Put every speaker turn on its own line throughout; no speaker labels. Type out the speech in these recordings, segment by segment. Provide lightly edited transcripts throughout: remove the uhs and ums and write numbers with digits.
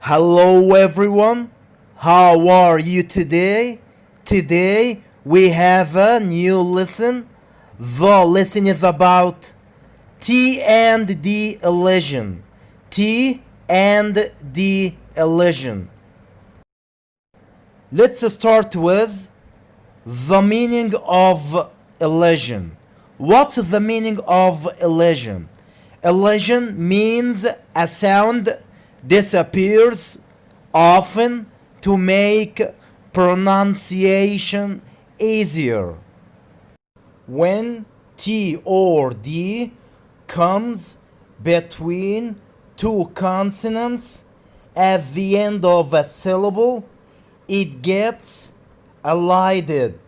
Hello everyone, how are you today? Today we have a new lesson. The lesson is about T and D elision. T and D elision. Let's start with the meaning of elision. What's the meaning of elision? Elision means a sound disappears often to make pronunciation easier. When T or D comes between two consonants at the end of a syllable, it gets elided.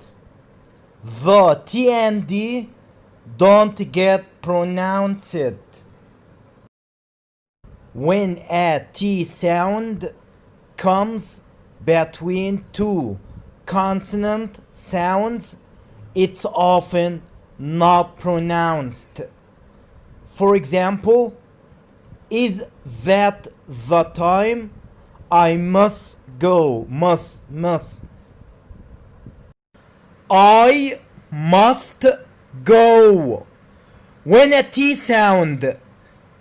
The T and D don't get pronounced. When a T sound comes between two consonant sounds, it's often not pronounced. For example, is that the time? I must go. Must. I must go. When a T sound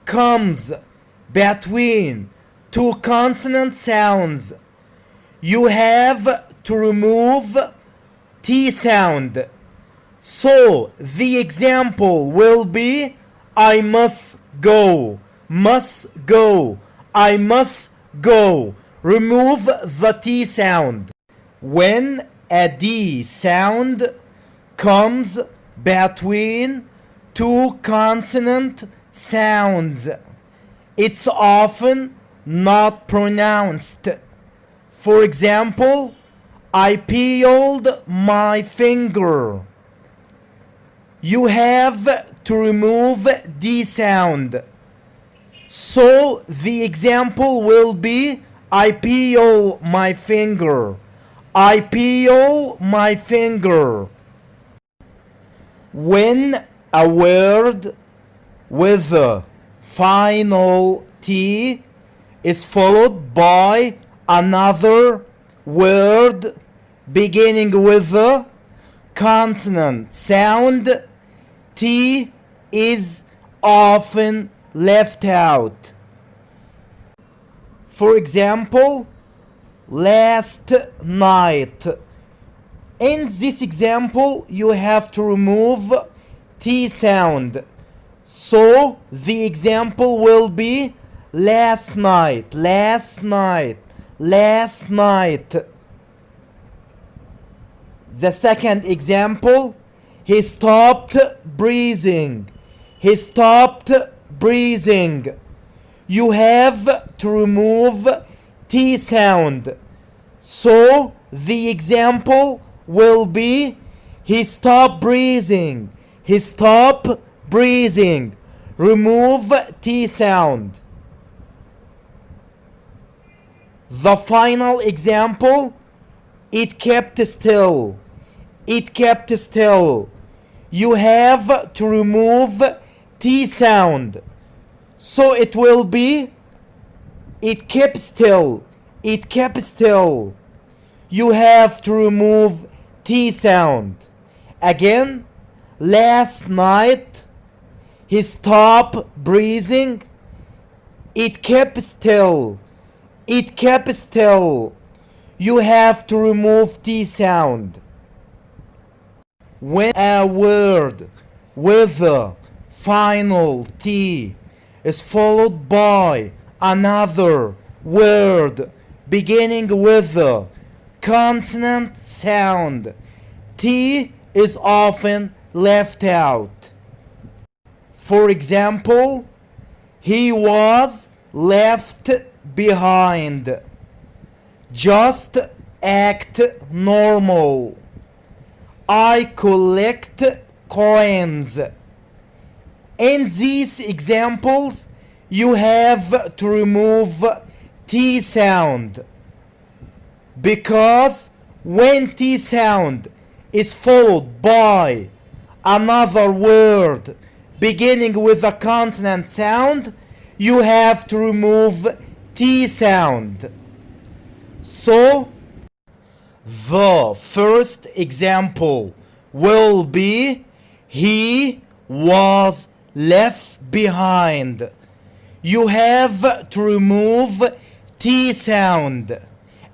comes between two consonant sounds, you have to remove T sound. So the example will be I must go. Must go. I must go. Remove the T sound. When a D sound comes between two consonant sounds, it's often not pronounced. For example, I peeled my finger. You have to remove D sound. So the example will be I peel my finger. I peel my finger. When a word with the final T is followed by another word beginning with the consonant sound, T is often left out. For example, last night. In this example, you have to remove T sound. So the example will be last night, last night, last night. The second example, he stopped breathing. He stopped breathing. You have to remove T sound. So the example will be he stopped breathing. He stopped breathing. Remove T sound. The final example, it kept still. It kept still. You have to remove T sound. So it will be it kept still. It kept still. You have to remove T sound. Again, last night he stopped breathing. It kept still. It kept still. You have to remove T sound. When a word with the final T is followed by another word beginning with the consonant sound, T is often left out. For example, he was left behind. Just act normal. I collect coins. In these examples, you have to remove T sound, because when T sound is followed by another word beginning with a consonant sound, you have to remove T sound. So the first example will be he was left behind. You have to remove T sound.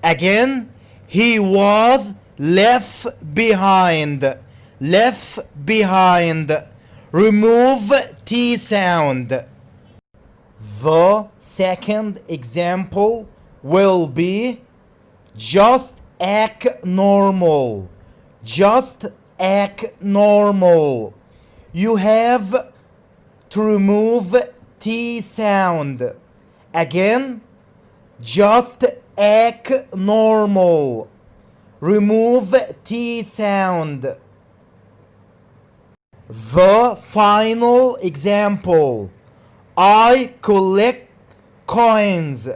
Again, he was left behind. Left behind. Remove T sound. The second example will be just act normal. Just act normal. You have to remove T sound. Again, just act normal. Remove T sound. The final example. I collect coins.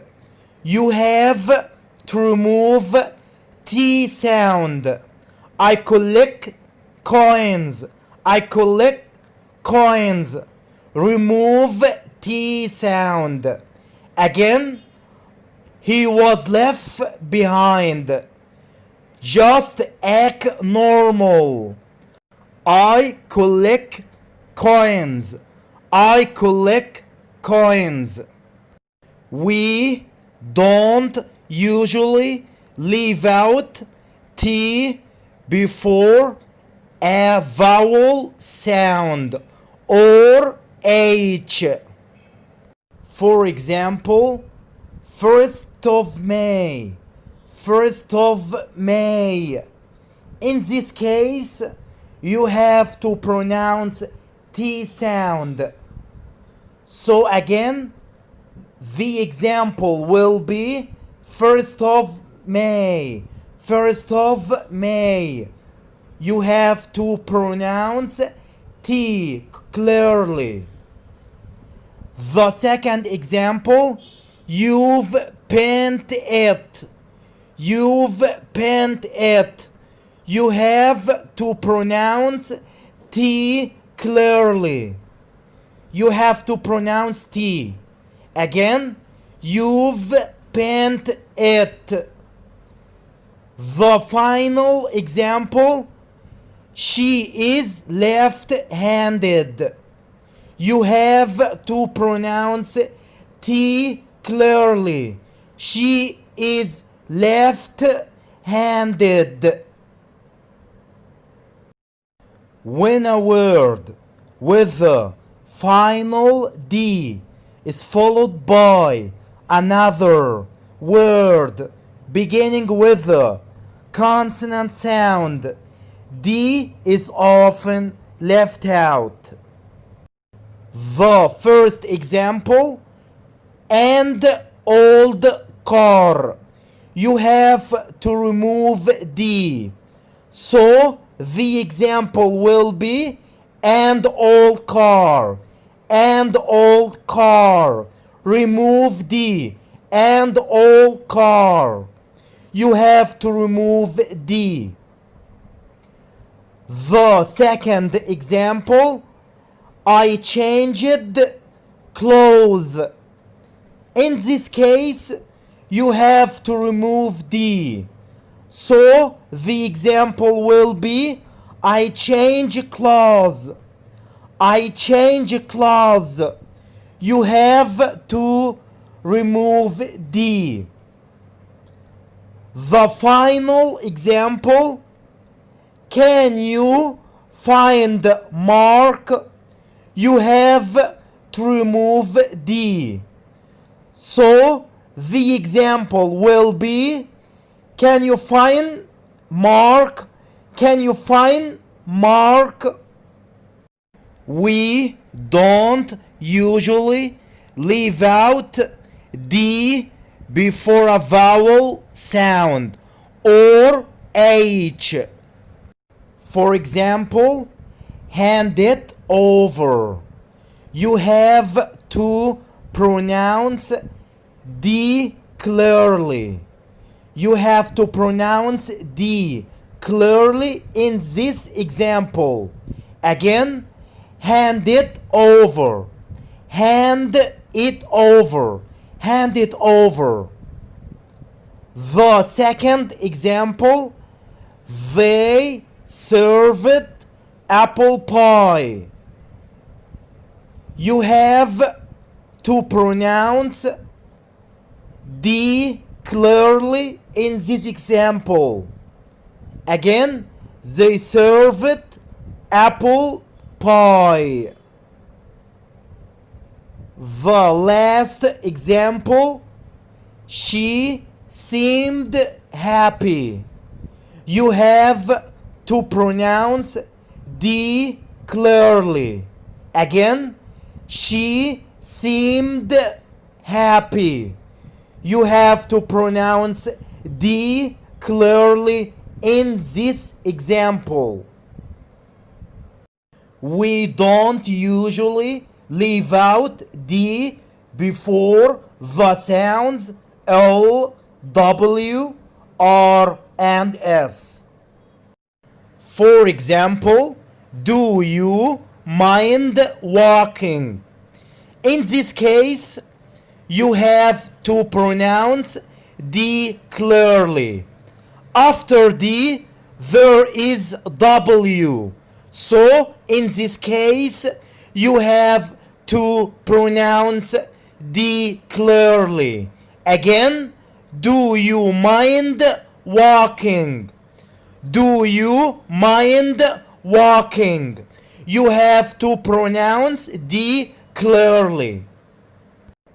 You have to remove T sound. I collect coins. I collect coins. Remove T sound. Again, he was left behind. Just act normal. I collect coins. I collect coins. We don't usually leave out T before a vowel sound or H. For example, 1st of May. 1st of May. In this case, you have to pronounce T sound. So again, the example will be 1st of May. 1st of May. You have to pronounce T clearly. The second example, you've painted it. You've painted it. You have to pronounce T clearly. You have to pronounce T. Again, you've painted it. The final example, she is left-handed. You have to pronounce T clearly. She is left-handed. When a word with the final D is followed by another word beginning with the consonant sound, D is often left out. The first example, and old car. You have to remove D. So the example will be and old car. And old car. Remove D. And old car. You have to remove D. The second example, I changed clothes. In this case, you have to remove D. So the example will be I change clothes. I change clothes. You have to remove D. The final example, can you find Mark? You have to remove D. So the example will be, can you find Mark? Can you find Mark? We don't usually leave out D before a vowel sound or H. For example, hand it over. You have to pronounce D clearly. You have to pronounce D clearly in this example. Again, hand it over. Hand it over. hand it over. The second example, they served apple pie. You have to pronounce D clearly in this example. Again, they served apple pie. The last example, she seemed happy. You have to pronounce D clearly. Again, she seemed happy. You have to pronounce D clearly in this example. We don't usually leave out D before the sounds L, W, R, and S. For example, do you mind walking? In this case, you have to pronounce D clearly. After D, there is W. So, in this case, you have to pronounce D clearly. Again, do you mind walking? Do you mind walking? You have to pronounce D clearly.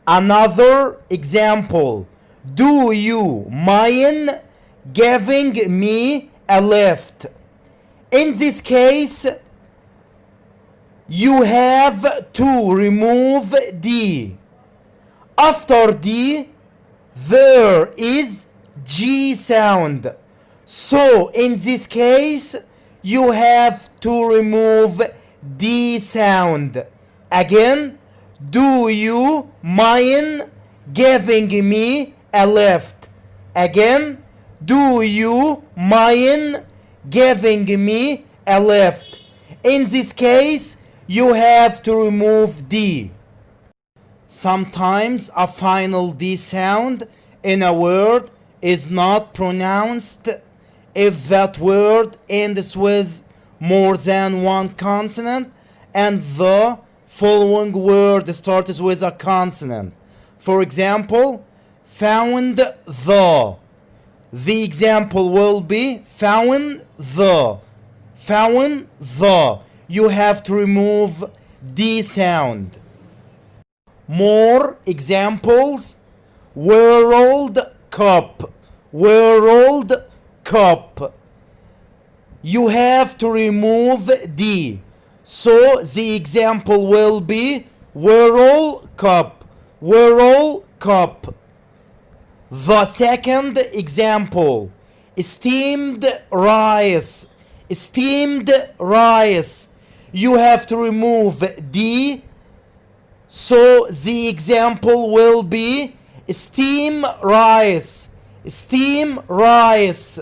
Another example. Do you mind giving me a lift? In this case, you have to remove D. After D, there is G sound. So, in this case, you have to remove D sound. Again, do you mind giving me a lift? Again, do you mind giving me a lift? In this case, you have to remove D. Sometimes a final D sound in a word is not pronounced if that word ends with more than one consonant and the following word starts with a consonant. For example, found the. The example will be found the. Found the. You have to remove D sound. More examples. World Cup. World Cup. You have to remove D. So the example will be World Cup. World Cup. The second example. Steamed rice. Steamed rice. You have to remove D. So the example will be steam rice. Steam rice.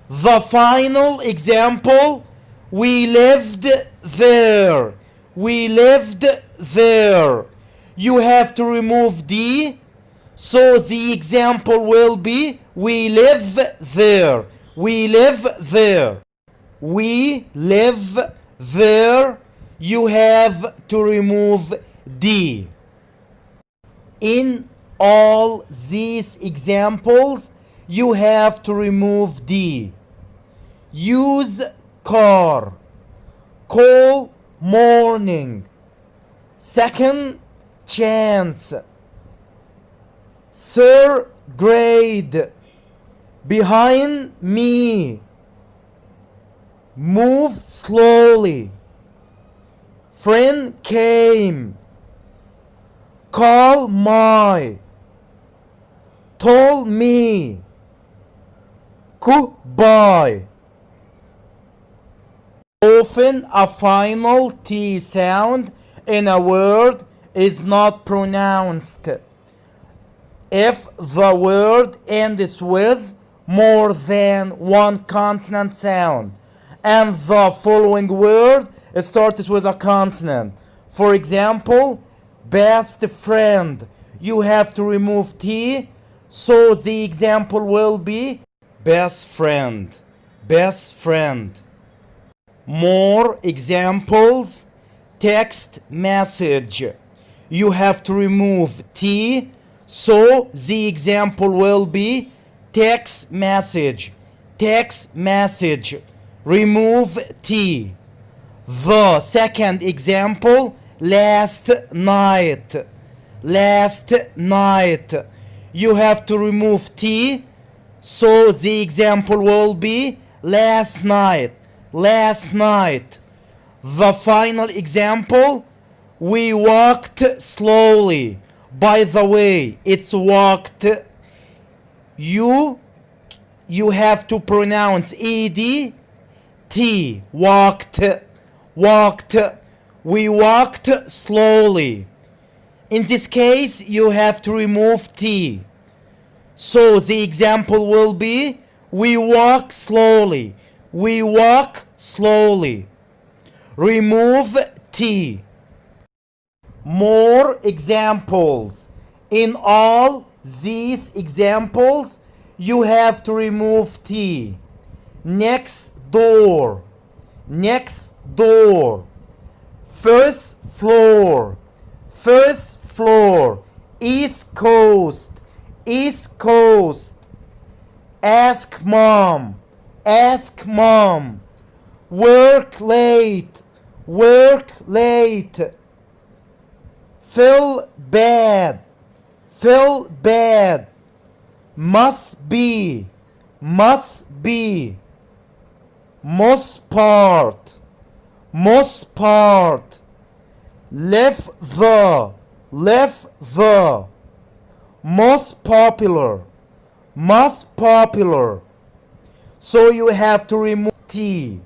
The final example, we lived there. We lived there. You have to remove D. So the example will be we live there. We live there. We live there. You have to remove D. In all these examples, you have to remove D. Use car. Call morning. Second chance. Sir grade. Behind me. Move slowly. Friend came. Call my. Told me. Goodbye. Often a final T sound in a word is not pronounced if the word ends with more than one consonant sound and the following word starts with a consonant. For example, best friend. you have to remove T. So the example will be best friend. Best friend. More examples. Text message. You have to remove T. So the example will be text message. Text message. Remove T. The second example, last night. Last night. You have to remove T. So the example will be last night. Last night. The final example, we walked slowly. By the way, it's walked. You have to pronounce ed t. Walked. Walked. We walked slowly. In this case, you have to remove T. So the example will be we walk slowly. We walk slowly. Remove T. More examples. In all these examples, you have to remove T. Next door. Next door. First floor. First floor. East coast. East coast. Ask mom. Ask mom. Work late. Work late. Feel bad. Feel bad. Must be. Must be. Most part. Most part. Left the. Left the. Most popular. Most popular. So you have to remove T.